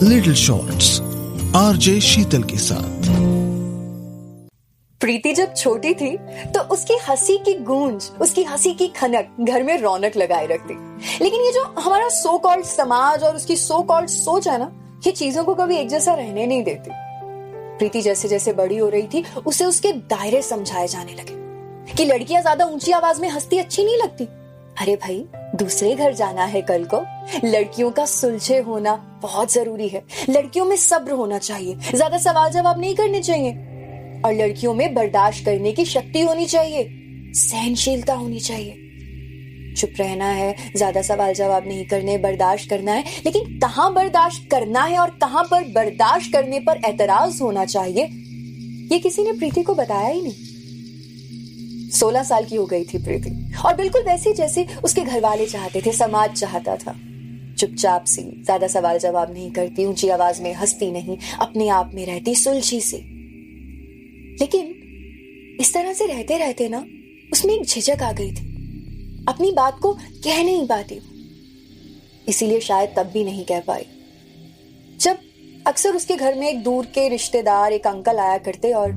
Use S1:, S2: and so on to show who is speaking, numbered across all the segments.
S1: Little shorts RJ शीतल के साथ।
S2: प्रीति जब छोटी थी तो उसकी हंसी की गूंज, उसकी हंसी की खनक घर में रौनक लगाए रखती। लेकिन ये जो हमारा सो कॉल्ड समाज और उसकी सो कॉल्ड सोच है ना, ये चीजों को कभी एक जैसा रहने नहीं देती। प्रीति जैसे जैसे बड़ी हो रही थी, उसे उसके दायरे समझाए जाने लगे कि लड़कियां ज्यादा ऊंची आवाज में हंसती अच्छी नहीं लगती। अरे भाई, दूसरे घर जाना है कल को, लड़कियों का सुलझे होना बहुत जरूरी है। लड़कियों में सब्र होना चाहिए, ज्यादा सवाल जवाब नहीं करने चाहिए, और लड़कियों में बर्दाश्त करने की शक्ति होनी चाहिए, सहनशीलता होनी चाहिए। चुप रहना है, ज्यादा सवाल जवाब नहीं करने, बर्दाश्त करना है, लेकिन कहां बर्दाश्त करना है और कहां पर बर्दाश्त करने पर एतराज होना चाहिए, ये किसी ने प्रीति को बताया ही नहीं। 16 साल की हो गई थी प्रीति, और बिल्कुल वैसे जैसे उसके घर वाले चाहते थे, समाज चाहता था। चुपचाप सी, ज्यादा सवाल जवाब नहीं करती, ऊंची आवाज में हंसती नहीं, अपने आप में रहती, सुलझी सी। लेकिन इस तरह से रहते रहते ना, उसमें एक झिझक आ गई थी। अपनी बात को कह नहीं पाती, इसीलिए शायद तब भी नहीं कह पाई। जब अक्सर उसके घर में एक दूर के रिश्तेदार, एक अंकल आया करते और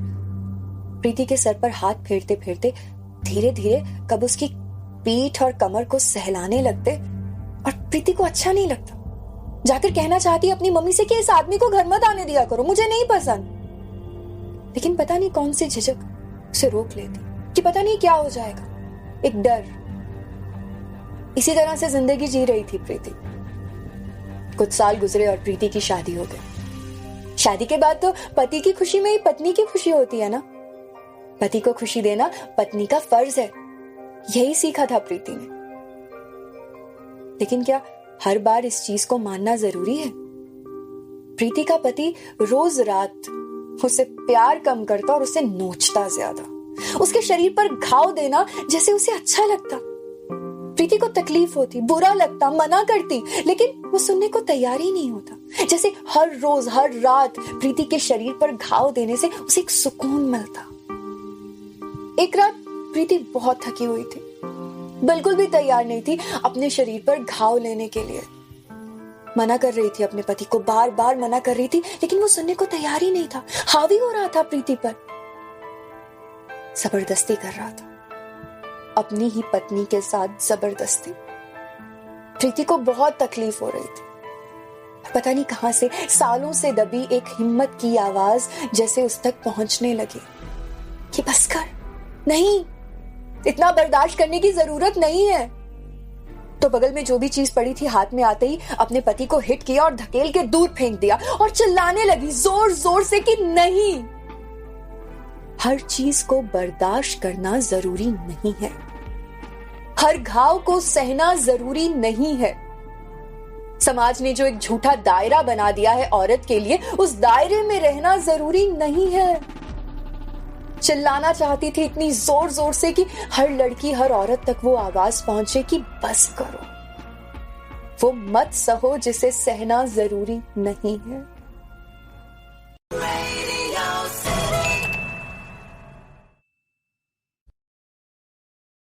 S2: प्रीति के सर पर हाथ फेरते फेरते धीरे धीरे कब उसकी पीठ और कमर को सहलाने लगते, और प्रीति को अच्छा नहीं लगता। जाकर कहना चाहती अपनी मम्मी से कि इस आदमी को घर मत आने दिया करो, मुझे नहीं पसंद। लेकिन पता नहीं कौन सी झिझक उसे रोक लेती कि पता नहीं क्या हो जाएगा, एक डर। इसी तरह से जिंदगी जी रही थी प्रीति। कुछ साल गुजरे और प्रीति की शादी हो गई। शादी के बाद तो पति की खुशी में ही पत्नी की खुशी होती है ना। पति को खुशी देना पत्नी का फर्ज है, यही सीखा था प्रीति ने। लेकिन क्या हर बार इस चीज को मानना जरूरी है? प्रीति का पति रोज रात उसे प्यार कम करता और उसे नोचता ज्यादा। उसके शरीर पर घाव देना जैसे उसे अच्छा लगता। प्रीति को तकलीफ होती, बुरा लगता, मना करती, लेकिन वो सुनने को तैयार ही नहीं होता। जैसे हर रोज हर रात प्रीति के शरीर पर घाव देने से उसे एक सुकून मिलता। एक रात प्रीति बहुत थकी हुई थी, बिल्कुल भी तैयार नहीं थी अपने शरीर पर घाव लेने के लिए। मना कर रही थी अपने पति को, बार बार मना कर रही थी, लेकिन वो सुनने को तैयार ही नहीं था। हावी हो रहा था प्रीति पर, जबरदस्ती कर रहा था, अपनी ही पत्नी के साथ जबरदस्ती। प्रीति को बहुत तकलीफ हो रही थी। पता नहीं कहां से सालों से दबी एक हिम्मत की आवाज जैसे उस तक पहुंचने लगी कि बस कर, नहीं, इतना बर्दाश्त करने की जरूरत नहीं है। तो बगल में जो भी चीज पड़ी थी हाथ में आते ही अपने पति को हिट किया और धकेल के दूर फेंक दिया, और चिल्लाने लगी जोर जोर से कि नहीं, हर चीज को बर्दाश्त करना जरूरी नहीं है, हर घाव को सहना जरूरी नहीं है। समाज ने जो एक झूठा दायरा बना दिया है औरत के लिए, उस दायरे में रहना जरूरी नहीं है। चिल्लाना चाहती थी इतनी जोर जोर से कि हर लड़की, हर औरत तक वो आवाज पहुंचे कि बस करो, वो मत सहो जिसे सहना जरूरी नहीं है।